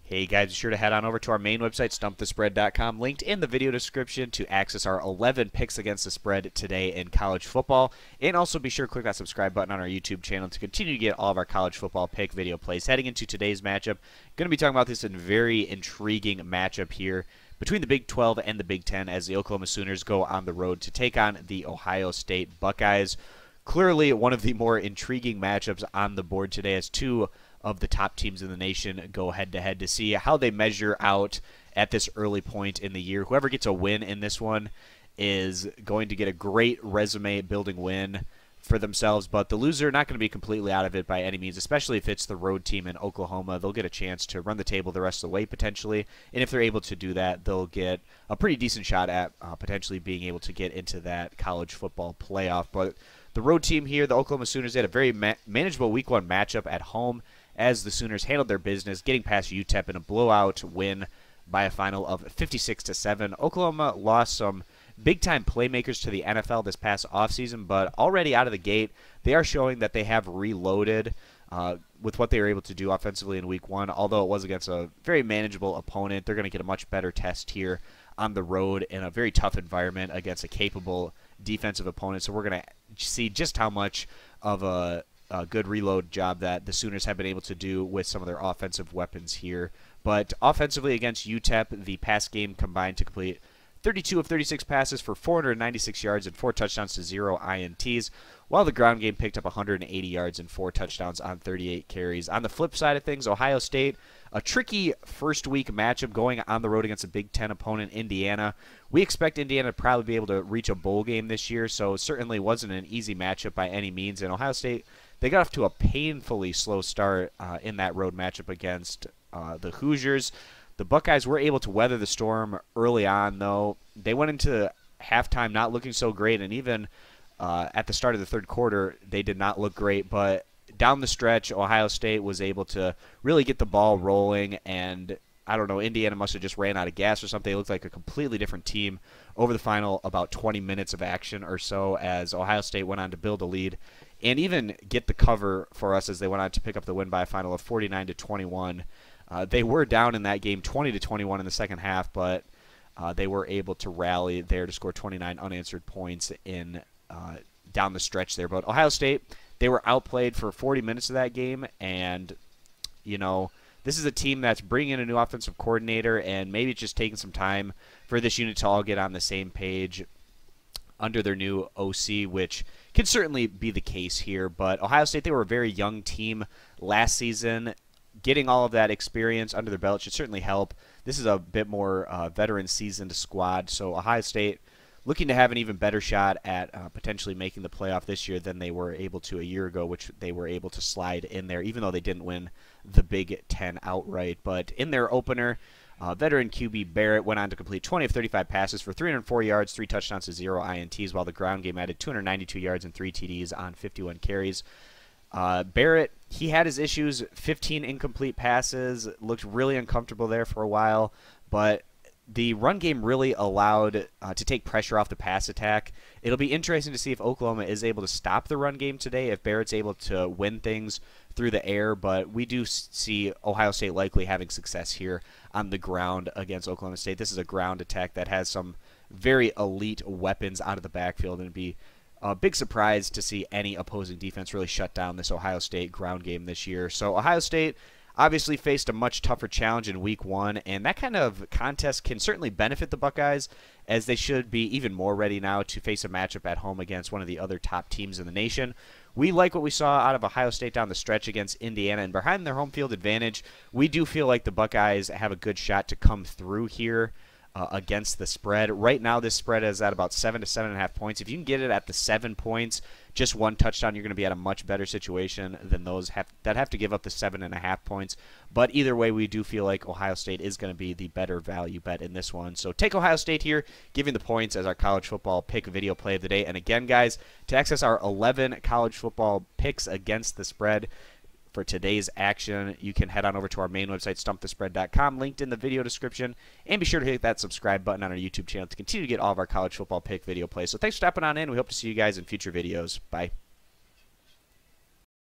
Hey guys, be sure to head on over to our main website, stumpthespread.com, linked in the video description to access our 11 picks against the spread today in college football. And also be sure to click that subscribe button on our YouTube channel to continue to get all of our college football pick video plays. Heading into today's matchup, going to be talking about this very intriguing matchup here between the Big 12 and the Big 10 as the Oklahoma Sooners go on the road to take on the Ohio State Buckeyes. Clearly one of the more intriguing matchups on the board today as two of the top teams in the nation go head-to-head to see how they measure out at this early point in the year. Whoever gets a win in this one is going to get a great resume-building win for themselves, but the loser not going to be completely out of it by any means, especially if it's the road team in Oklahoma. They'll get a chance to run the table the rest of the way potentially, and if they're able to do that, they'll get a pretty decent shot at potentially being able to get into that college football playoff. But the road team here, the Oklahoma Sooners, they had a very manageable Week 1 matchup at home as the Sooners handled their business, getting past UTEP in a blowout win by a final of 56-7. Oklahoma lost some big-time playmakers to the NFL this past offseason, but already out of the gate, they are showing that they have reloaded with what they were able to do offensively in Week 1. Although it was against a very manageable opponent, they're going to get a much better test here on the road in a very tough environment against a capable defensive opponent. So we're going to see just how much of a good reload job that the Sooners have been able to do with some of their offensive weapons here. But offensively against UTEP, the pass game combined to complete 32 of 36 passes for 496 yards and 4 touchdowns to 0 INTs, while the ground game picked up 180 yards and 4 touchdowns on 38 carries. On the flip side of things, Ohio State, a tricky first week matchup going on the road against a Big Ten opponent, Indiana. We expect Indiana to probably be able to reach a bowl game this year, so it certainly wasn't an easy matchup by any means. And Ohio State, they got off to a painfully slow start in that road matchup against the Hoosiers. The Buckeyes were able to weather the storm early on, though. They went into halftime not looking so great, and even at the start of the third quarter, they did not look great. But down the stretch, Ohio State was able to really get the ball rolling, and I don't know, Indiana must have just ran out of gas or something. It looked like a completely different team over the final about 20 minutes of action or so as Ohio State went on to build a lead and even get the cover for us as they went on to pick up the win by a final of 49-21. They were down in that game 20-21 in the second half, but they were able to rally there to score 29 unanswered points in down the stretch there. But Ohio State, they were outplayed for 40 minutes of that game, and you know, this is a team that's bringing in a new offensive coordinator, and maybe it's just taking some time for this unit to all get on the same page under their new OC, which can certainly be the case here. But Ohio State, they were a very young team last season. Getting all of that experience under their belt should certainly help. This is a bit more veteran seasoned squad, so Ohio State looking to have an even better shot at potentially making the playoff this year than they were able to a year ago, which they were able to slide in there, even though they didn't win the Big Ten outright. But in their opener, veteran QB Barrett went on to complete 20 of 35 passes for 304 yards, 3 touchdowns to 0 INTs, while the ground game added 292 yards and 3 TDs on 51 carries. Barrett, he had his issues, 15 incomplete passes, looked really uncomfortable there for a while, but the run game really allowed to take pressure off the pass attack. It'll be interesting to see if Oklahoma is able to stop the run game today, if Barrett's able to win things through the air, but we do see Ohio State likely having success here on the ground against Oklahoma State. This is a ground attack that has some very elite weapons out of the backfield, and it'd be a big surprise to see any opposing defense really shut down this Ohio State ground game this year. So Ohio State obviously faced a much tougher challenge in Week 1, and that kind of contest can certainly benefit the Buckeyes, as they should be even more ready now to face a matchup at home against one of the other top teams in the nation. We like what we saw out of Ohio State down the stretch against Indiana, and behind their home field advantage, we do feel like the Buckeyes have a good shot to come through here against the spread. Right now, this spread is at about 7 to 7.5 points. If you can get it at the 7 points, just one touchdown, you're going to be at a much better situation than those that have to give up the 7.5 points. But either way, we do feel like Ohio State is going to be the better value bet in this one. So take Ohio State here, giving the points as our college football pick video play of the day. And again, guys, to access our 11 college football picks against the spread for today's action, you can head on over to our main website, stumpthespread.com, linked in the video description, and be sure to hit that subscribe button on our YouTube channel to continue to get all of our college football pick video plays. So thanks for stopping on in. We hope to see you guys in future videos. Bye.